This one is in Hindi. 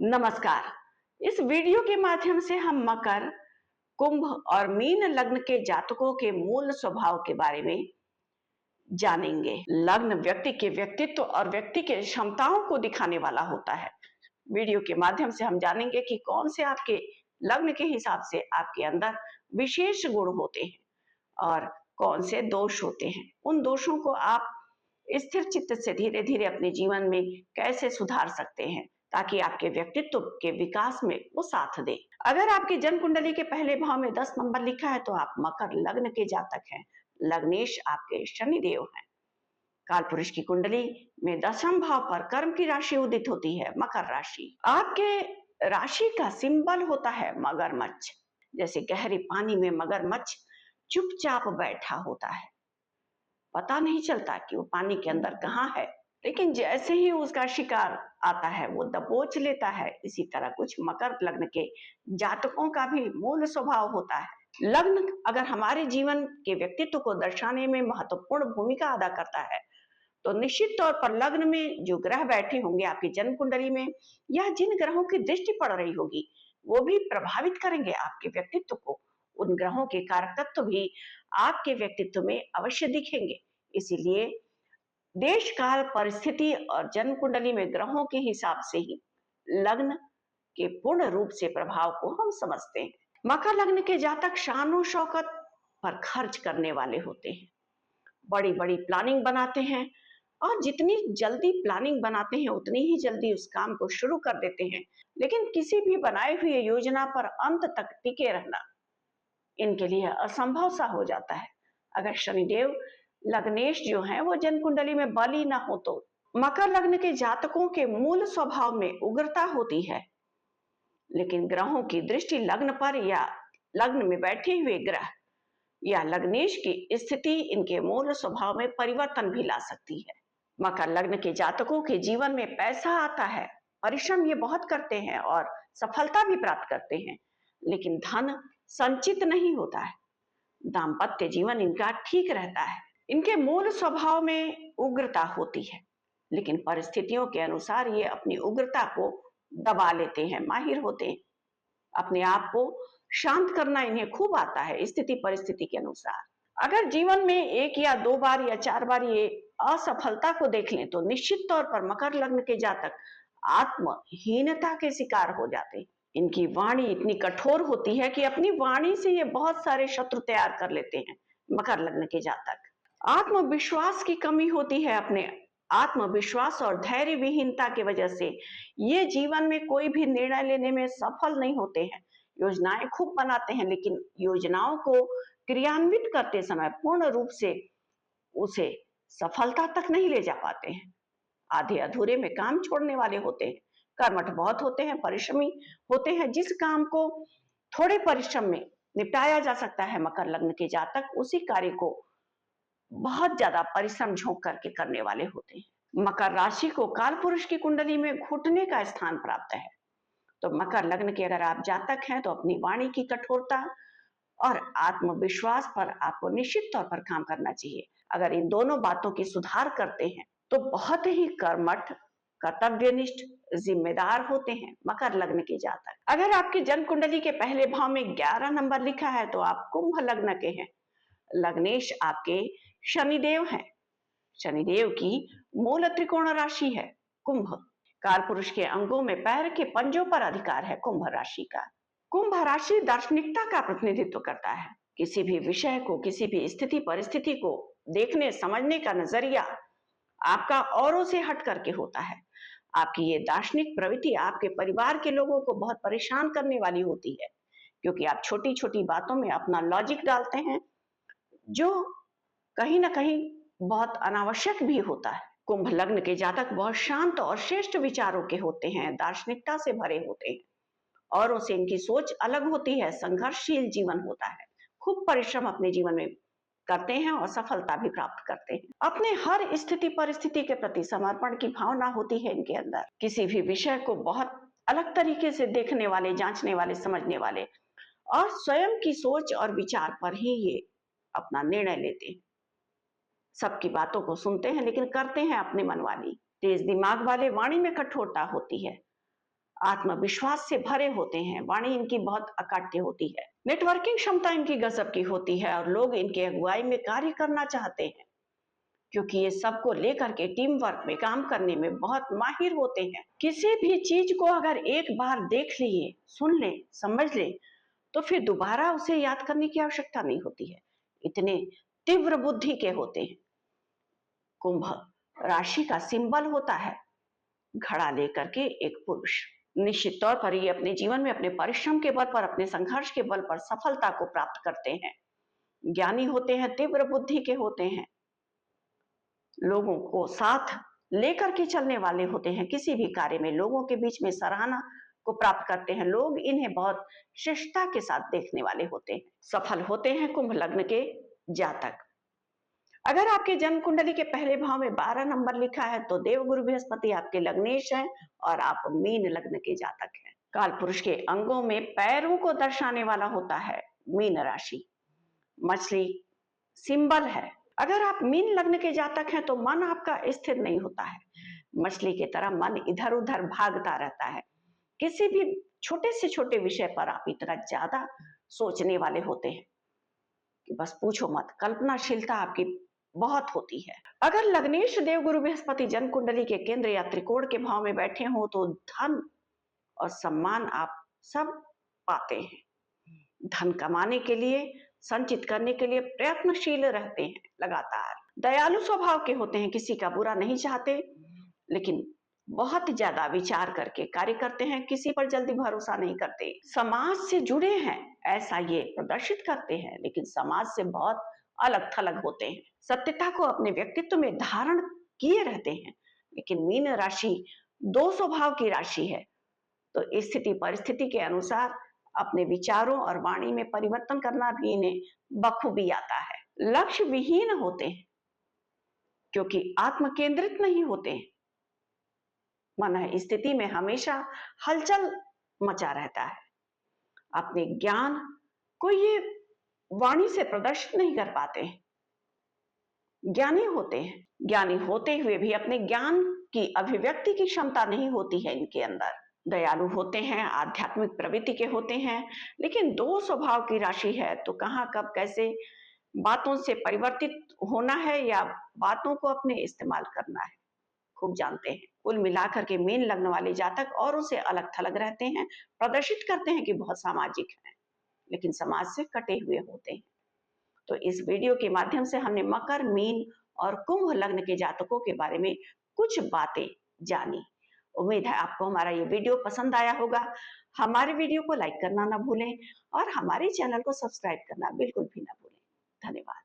नमस्कार। इस वीडियो के माध्यम से हम मकर, कुंभ और मीन लग्न के जातकों के मूल स्वभाव के बारे में जानेंगे। लग्न व्यक्ति के व्यक्तित्व और व्यक्ति के क्षमताओं को दिखाने वाला होता है। वीडियो के माध्यम से हम जानेंगे कि कौन से आपके लग्न के हिसाब से आपके अंदर विशेष गुण होते हैं और कौन से दोष होते हैं। उन दोषों को आप स्थिर चित्त से धीरे धीरे अपने जीवन में कैसे सुधार सकते हैं ताकि आपके व्यक्तित्व के विकास में वो साथ दे। अगर आपकी जन्म कुंडली के पहले भाव में 10 नंबर लिखा है तो आप मकर लग्न के जातक हैं। लग्नेश आपके शनिदेव हैं। काल पुरुष की कुंडली में 10वें भाव पर कर्म की राशि उदित होती है, मकर राशि। आपके राशि का सिंबल होता है मगरमच्छ। जैसे गहरे पानी में मगरमच्छ चुपचाप बैठा होता है, पता नहीं चलता कि वो पानी के अंदर कहाँ है, लेकिन जैसे ही उसका शिकार आता है वो दबोच लेता है। इसी तरह कुछ मकर लग्न के जातकों का भी मूल स्वभाव होता है। लग्न अगर हमारे जीवन के व्यक्तित्व को दर्शाने में महत्वपूर्ण भूमिका अदा करता है तो निश्चित तौर पर लग्न में जो ग्रह बैठे होंगे आपकी जन्म कुंडली में या जिन ग्रहों की दृष्टि पड़ रही होगी वो भी प्रभावित करेंगे आपके व्यक्तित्व को। उन ग्रहों के कारक तत्व भी आपके व्यक्तित्व में अवश्य दिखेंगे। इसीलिए देश काल परिस्थिति और जन्म कुंडली में ग्रहों के हिसाब से ही लग्न के पूर्ण रूप से प्रभाव को हम समझते हैं। मकर लग्न के जातक शान और शौकत पर खर्च करने वाले होते हैं, बड़ी बड़ी प्लानिंग बनाते हैं और जितनी जल्दी प्लानिंग बनाते हैं उतनी ही जल्दी उस काम को शुरू कर देते हैं। लेकिन किसी भी बनाई हुई योजना पर अंत तक टिके रहना इनके लिए असंभव सा हो जाता है। अगर शनिदेव लग्नेश जो है वो जन्म कुंडली में बली ना हो तो मकर लग्न के जातकों के मूल स्वभाव में उग्रता होती है, लेकिन ग्रहों की दृष्टि लग्न पर या लग्न में बैठे हुए ग्रह या लग्नेश की स्थिति इनके मूल स्वभाव में परिवर्तन भी ला सकती है। मकर लग्न के जातकों के जीवन में पैसा आता है, परिश्रम ये बहुत करते हैं और सफलता भी प्राप्त करते हैं, लेकिन धन संचित नहीं होता है। दाम्पत्य जीवन इनका ठीक रहता है। इनके मूल स्वभाव में उग्रता होती है, लेकिन परिस्थितियों के अनुसार ये अपनी उग्रता को दबा लेते हैं, माहिर होते हैं। अपने आप को शांत करना इन्हें खूब आता है स्थिति परिस्थिति के अनुसार। अगर जीवन में एक या दो बार या चार बार ये असफलता को देख लें तो निश्चित तौर पर मकर लग्न के जातक आत्महीनता के शिकार हो जाते हैं। इनकी वाणी इतनी कठोर होती है कि अपनी वाणी से ये बहुत सारे शत्रु तैयार कर लेते हैं। मकर लग्न के जातक आत्मविश्वास की कमी होती है। अपने आत्मविश्वास और धैर्य विहीनता की वजह से ये जीवन में कोई भी निर्णय लेने में सफल नहीं होते हैं। योजनाएं खूब बनाते हैं, लेकिन योजनाओं को क्रियान्वित करते समय पूर्ण रूप से उसे सफलता तक नहीं ले जा पाते हैं। आधे अधूरे में काम छोड़ने वाले होते हैं। कर्मठ बहुत होते हैं, परिश्रमी होते हैं। जिस काम को थोड़े परिश्रम में निपटाया जा सकता है मकर लग्न के जातक उसी कार्य को बहुत ज्यादा परिश्रम झोंक करके करने वाले होते हैं। मकर राशि को काल पुरुष की कुंडली में घुटने का स्थान प्राप्त है, तो मकर लग्न के अगर आप जातक हैं तो अपनी वाणी की कठोरता और आत्मविश्वास पर आपको निश्चित तौर पर काम करना चाहिए। अगर इन दोनों बातों की सुधार करते हैं तो बहुत ही कर्मठ, कर्तव्यनिष्ठ, जिम्मेदार होते हैं मकर लग्न के जातक। अगर आपकी जन्म कुंडली के पहले भाव में 11 नंबर लिखा है तो आप कुंभ लग्न के हैं। लग्नेश आपके शनिदेव हैं। शनिदेव की मूल त्रिकोण राशि है कुंभ। काल पुरुष के अंगों में पैर के पंजों पर अधिकार है कुंभ राशि का। कुंभ राशि दार्शनिकता का प्रतिनिधित्व करता है। किसी भी विषय को, किसी भी स्थिति परिस्थिति को देखने समझने का नजरिया आपका औरों से हट करके होता है। आपकी ये दार्शनिक प्रवृत्ति आपके परिवार के लोगों को बहुत परेशान करने वाली होती है, क्योंकि आप छोटी छोटी बातों में अपना लॉजिक डालते हैं जो कहीं ना कहीं बहुत अनावश्यक भी होता है। कुंभ लग्न के जातक बहुत शांत और श्रेष्ठ विचारों के होते हैं, दार्शनिकता से भरे होते हैं, औरों से इनकी सोच अलग होती है, संघर्षशील जीवन होता है, खूब परिश्रम अपने जीवन में करते हैं और सफलता भी प्राप्त करते हैं। अपने हर स्थिति परिस्थिति के प्रति समर्पण की भावना होती है इनके अंदर। किसी भी विषय को बहुत अलग तरीके से देखने वाले, जांचने वाले, समझने वाले और स्वयं की सोच और विचार पर ही ये अपना निर्णय लेते हैं। सबकी बातों को सुनते हैं लेकिन करते हैं अपने मनवानी। तेज दिमाग वाले, वाणी में कठोरता होती है। आत्मविश्वास से भरे होते हैं, वाणी इनकी बहुत अकाट्य होती है, नेटवर्किंग क्षमता इनकी गजब की होती है और लोग इनके अगुवाई में कार्य करना चाहते हैं क्योंकि ये सबको लेकर के टीम वर्क में काम करने में बहुत माहिर होते हैं। किसी भी चीज को अगर एक बार देख लिए, सुन ले, समझ ले तो फिर दोबारा उसे याद करने की आवश्यकता नहीं होती है, इतने तीव्र बुद्धि के होते हैं। कुंभ राशि का सिंबल होता है घड़ा लेकर के एक पुरुष। निश्चित तौर पर ये अपने जीवन में अपने परिश्रम के बल पर, अपने संघर्ष के बल पर सफलता को प्राप्त करते हैं। ज्ञानी होते हैं, तीव्र बुद्धि के होते हैं, लोगों को साथ लेकर के चलने वाले होते हैं, किसी भी कार्य में लोगों के बीच में सराहना को प्राप्त करते हैं, लोग इन्हें बहुत शिष्टता के साथ देखने वाले होते हैं। सफल होते हैं कुंभ लग्न के जातक। अगर आपके जन्म कुंडली के पहले भाव में 12 नंबर लिखा है तो देवगुरु बृहस्पति आपके लग्नेश हैं और आप मीन लग्न के जातक हैं। काल पुरुष के अंगों में पैरों को दर्शाने वाला होता है मीन राशि। मछली सिंबल है। अगर आप मीन लग्न के जातक हैं तो मन आपका स्थिर नहीं होता है, मछली की तरह मन इधर उधर भागता रहता है। किसी भी छोटे से छोटे विषय पर आप इतना ज्यादा सोचने वाले होते हैं कि बस पूछो मत, कल्पनाशीलता आपकी बहुत होती है। अगर लग्नेश देवगुरु बृहस्पति जन्म कुंडली के केंद्र या त्रिकोण के भाव में बैठे हो तो धन और सम्मान आप सब पाते हैं। धन कमाने के लिए, संचित करने के लिए प्रयत्नशील रहते हैं लगातार। दयालु स्वभाव के होते हैं, किसी का बुरा नहीं चाहते लेकिन बहुत ज्यादा विचार करके कार्य करते हैं, किसी पर जल्दी भरोसा नहीं करते। समाज से जुड़े हैं ऐसा ये प्रदर्शित करते हैं लेकिन समाज से बहुत अलग थलग होते हैं। सत्यता को अपने व्यक्तित्व में धारण किए रहते हैं लेकिन मीन राशि दो स्वभाव की राशि है तो स्थिति परिस्थिति के अनुसार अपने विचारों और वाणी में परिवर्तन करना भी इन्हें बखूबी आता है। लक्ष्य विहीन होते हैं क्योंकि आत्म केंद्रित नहीं होते, मन स्थिति में हमेशा हलचल मचा रहता है। अपने ज्ञान को ये वाणी से प्रदर्शित नहीं कर पाते। ज्ञानी होते हैं, ज्ञानी होते हुए भी अपने ज्ञान की अभिव्यक्ति की क्षमता नहीं होती है इनके अंदर। दयालु होते हैं, आध्यात्मिक प्रवृत्ति के होते हैं लेकिन दो स्वभाव की राशि है तो कहां कब कैसे बातों से परिवर्तित होना है या बातों को अपने इस्तेमाल करना है खूब जानते हैं। कुल मिलाकर के मीन लग्न वाले जातक औरों से अलग थलग रहते हैं, प्रदर्शित करते हैं कि बहुत सामाजिक हैं लेकिन समाज से कटे हुए होते हैं। तो इस वीडियो के माध्यम से हमने मकर, मीन और कुंभ लग्न के जातकों के बारे में कुछ बातें जानी। उम्मीद है आपको हमारा ये वीडियो पसंद आया होगा। हमारे वीडियो को लाइक करना ना भूलें और हमारे चैनल को सब्सक्राइब करना बिल्कुल भी ना भूलें। धन्यवाद।